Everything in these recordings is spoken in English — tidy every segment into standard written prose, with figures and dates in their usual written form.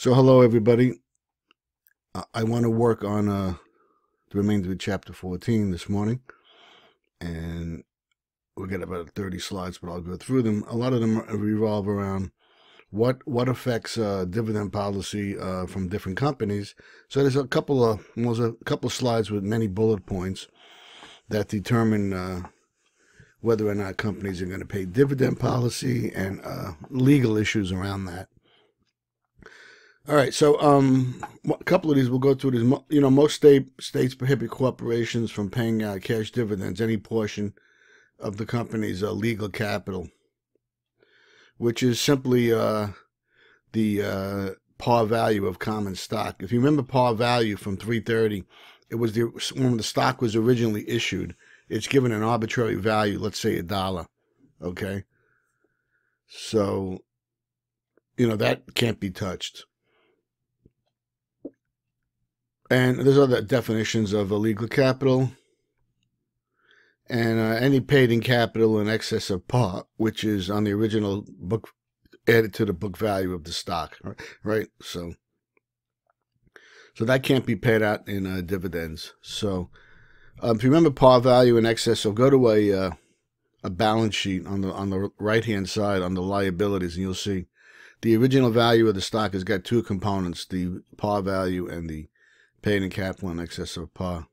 So hello everybody. I want to work on the remainder of chapter 14 this morning, and we'll get about 30 slides, but I'll go through them. A lot of them revolve around what affects dividend policy from different companies. So there's a couple of slides with many bullet points that determine whether or not companies are going to pay dividend policy and legal issues around that. All right, so a couple of these we'll go through this. Most states prohibit corporations from paying out cash dividends, any portion of the company's legal capital, which is simply the par value of common stock. If you remember par value from 330, it was when the stock was originally issued. It's given an arbitrary value, let's say $1. Okay, so that can't be touched. And there's other definitions of illegal capital, and any paid-in capital in excess of par, which is on the original book, added to the book value of the stock, right? So that can't be paid out in dividends. So if you remember par value in excess, so go to a balance sheet on the right-hand side on the liabilities, and you'll see the original value of the stock has got two components: the par value and the paid-in capital in excess of par.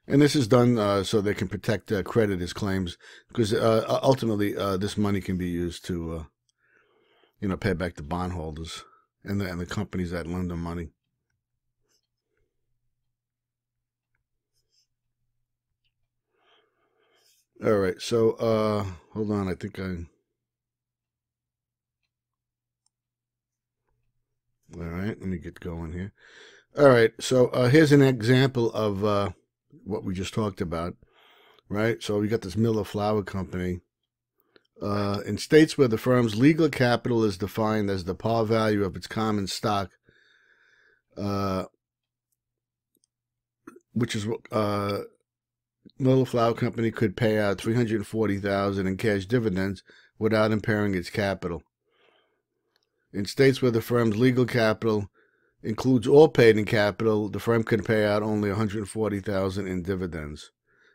And this is done so they can protect creditors' claims, because ultimately this money can be used to, pay back the bondholders and the companies that lend them money. All right, so hold on, I think all right, let me get going here. All right, so here's an example of what we just talked about, right? So we got this Miller Flour Company. In states where the firm's legal capital is defined as the par value of its common stock, which is Miller Flour Company could pay out $340,000 in cash dividends without impairing its capital. In states where the firm's legal capital includes all paid-in capital, the firm can pay out only $140,000 in dividends.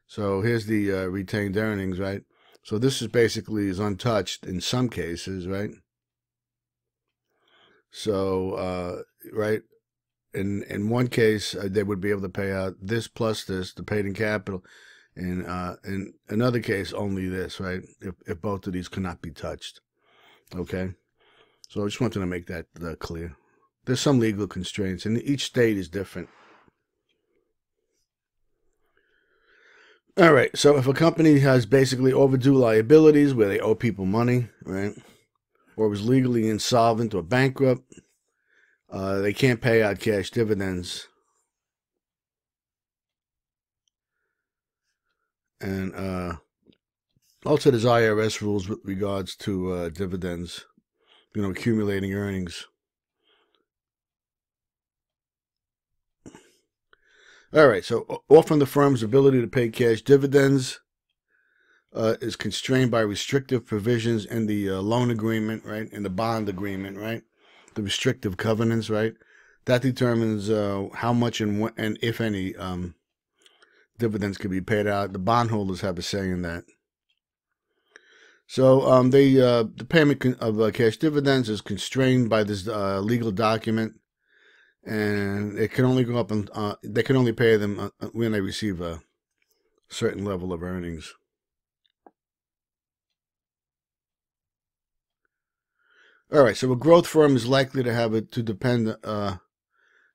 So here's the retained earnings, right? So this is basically untouched in some cases, right? So right, in one case they would be able to pay out this plus this, the paid-in capital, and in another case only this, right? If both of these cannot be touched, okay. So I just wanted to make that clear. There's some legal constraints, and each state is different. All right, so if a company has basically overdue liabilities where they owe people money, right, or was legally insolvent or bankrupt, they can't pay out cash dividends. And also there's IRS rules with regards to dividends, accumulating earnings. All right, so often the firm's ability to pay cash dividends is constrained by restrictive provisions in the loan agreement, right, in the bond agreement, right, the restrictive covenants, right. That determines how much and if any dividends can be paid out. The bondholders have a say in that. So the payment of cash dividends is constrained by this legal document, and it can only go up and they can only pay them when they receive a certain level of earnings. All right, so a growth firm is likely to have to depend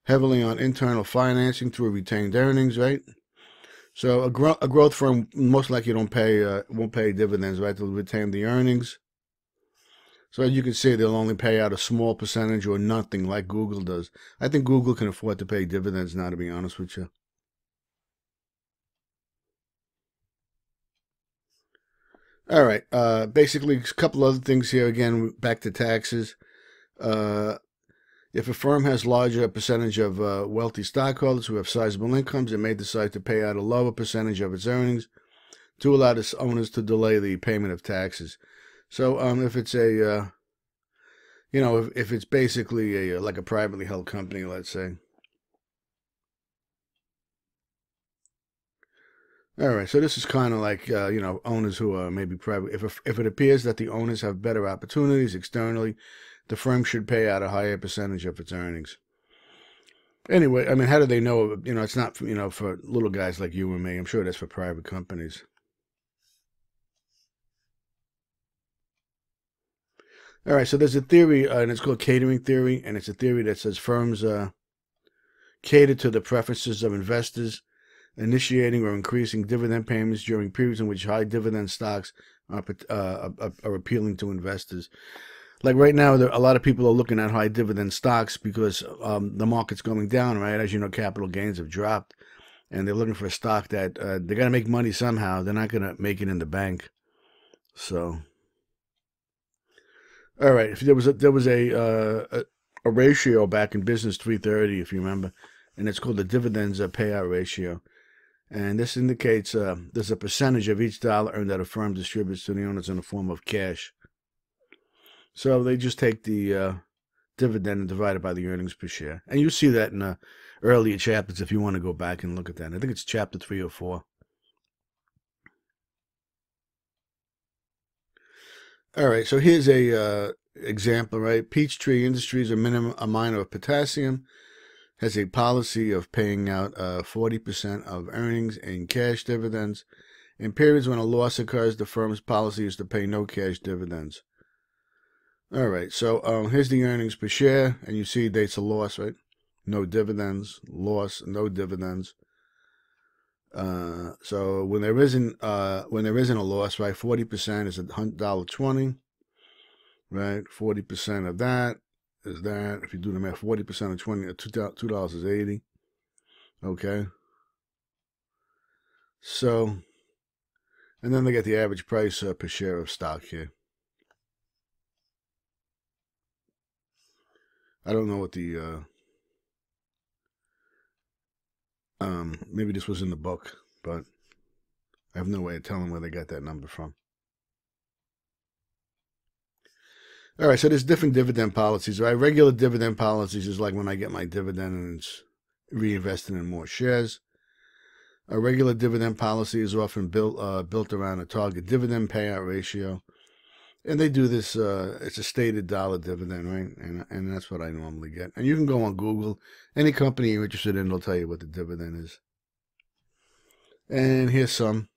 heavily on internal financing through retained earnings, right? So a growth firm most likely won't pay dividends, right? They'll retain the earnings. So as you can see, they'll only pay out a small percentage or nothing, like Google does. I think Google can afford to pay dividends now, to be honest with you. All right. Basically, a couple other things here. Again, back to taxes. If a firm has larger percentage of wealthy stockholders who have sizable incomes, it may decide to pay out a lower percentage of its earnings to allow its owners to delay the payment of taxes. So if it's a, if it's basically like a privately held company, let's say. All right, so this is kind of like, owners who are maybe private. If it appears that the owners have better opportunities externally, the firm should pay out a higher percentage of its earnings. Anyway, I mean, how do they know? It's not, for little guys like you and me. I'm sure that's for private companies. All right, so there's a theory, and it's called catering theory, and it's a theory that says firms cater to the preferences of investors, initiating or increasing dividend payments during periods in which high dividend stocks are appealing to investors. Like right now, a lot of people are looking at high dividend stocks because the market's going down, right? As you know, capital gains have dropped, and they're looking for a stock that they're going to make money somehow. They're not going to make it in the bank. So, all right, if there was a ratio back in Business 330, if you remember, and it's called the dividends payout ratio. And this indicates there's a percentage of each dollar earned that a firm distributes to the owners in the form of cash. So they just take the dividend and divide it by the earnings per share. And you see that in earlier chapters if you want to go back and look at that. I think it's chapter 3 or 4. All right, so here's a example, right? Peachtree Industries, a miner of potassium, has a policy of paying out 40% of earnings in cash dividends. In periods when a loss occurs, the firm's policy is to pay no cash dividends. All right, so here's the earnings per share, and you see dates of loss, right? No dividends, loss, no dividends. So when there isn't a loss, right? 40% is $1.20, right? 40% of that is that. If you do the math, 40% of $2 is 80. Okay. So, and then they get the average price per share of stock here. I don't know what the maybe this was in the book, but I have no way of telling where they got that number from. All right, so there's different dividend policies, right? Regular dividend policies is like when I get my dividend and it's reinvested in more shares. A regular dividend policy is often built around a target dividend payout ratio. And they do this, it's a stated dollar dividend, right? And that's what I normally get. And you can go on Google. Any company you're interested in, they'll tell you what the dividend is. And here's some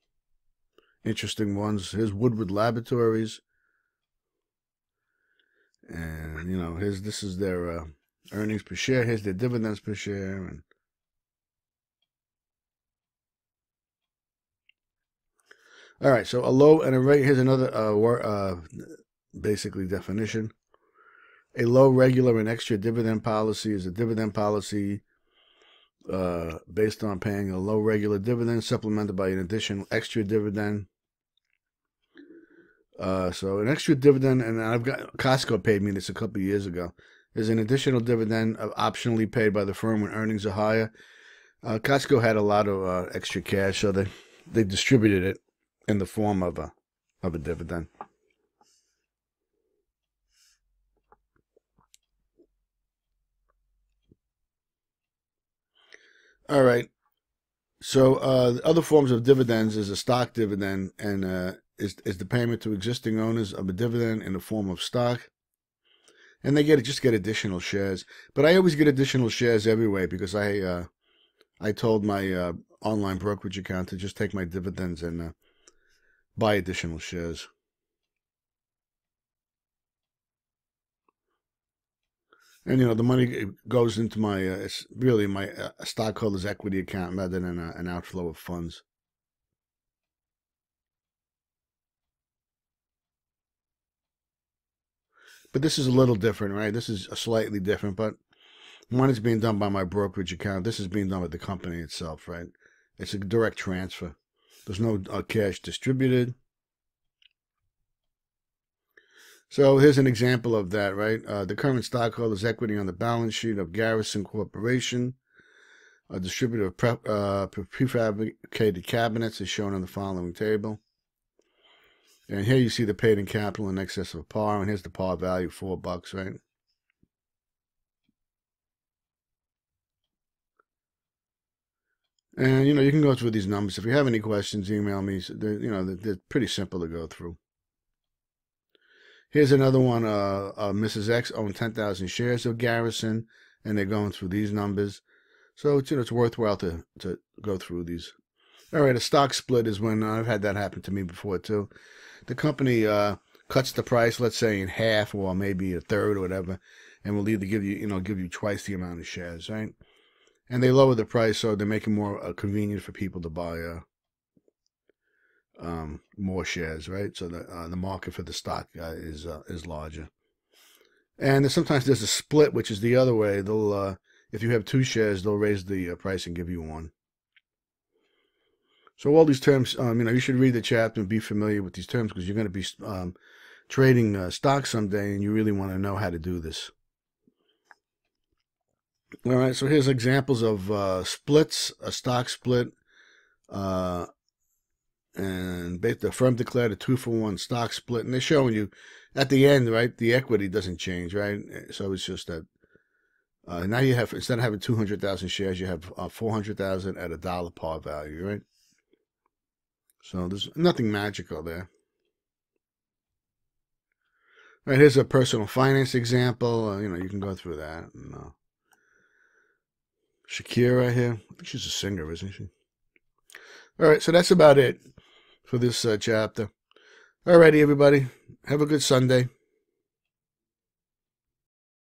interesting ones. Here's Woodward Laboratories. And, this is their earnings per share. Here's their dividends per share. And all right, so a low and a rate. Here's another basically definition. A low, regular, and extra dividend policy is a dividend policy based on paying a low regular dividend supplemented by an additional extra dividend. So an extra dividend, and Costco paid me this a couple of years ago, is an additional dividend optionally paid by the firm when earnings are higher. Costco had a lot of extra cash, so they distributed it in the form of a dividend. All right. So the other forms of dividends is a stock dividend, and is the payment to existing owners of a dividend in the form of stock, and they just get additional shares. But I always get additional shares everywhere because I told my online brokerage account to just take my dividends and buy additional shares. And the money goes into my it's really my stockholders' equity account rather than an outflow of funds. But this is a little different, right? This is slightly different, but one is being done by my brokerage account. This is being done with the company itself, right? It's a direct transfer. There's no cash distributed. So here's an example of that, right? The current stockholders' equity on the balance sheet of Garrison Corporation A distributor of prefabricated cabinets is shown on the following table. And here you see the paid-in capital in excess of par, and here's the par value, $4, right? And, you can go through these numbers. If you have any questions, email me. They're pretty simple to go through. Here's another one. Mrs. X owned 10,000 shares of Garrison, and they're going through these numbers. So it's worthwhile to go through these. All right, a stock split is when I've had that happen to me before too. The company cuts the price, let's say in half or maybe a third or whatever, and will either give you twice the amount of shares, right? And they lower the price so they make it more convenient for people to buy more shares, right? So the market for the stock is larger. And sometimes there's a split, which is the other way. They'll if you have 2 shares, they'll raise the price and give you 1. So all these terms, you should read the chapter and be familiar with these terms because you're going to be trading stock someday, and you really want to know how to do this. All right, so here's examples of splits, a stock split, and the firm declared a 2-for-1 stock split, and they're showing you at the end, right, the equity doesn't change, right? So it's just that now you have, instead of having 200,000 shares, you have 400,000 at $1 par value, right? So there's nothing magical there. All right, here's a personal finance example. You can go through that. And, Shakira here. I think she's a singer, isn't she? All right, so that's about it for this chapter. All righty, everybody. Have a good Sunday.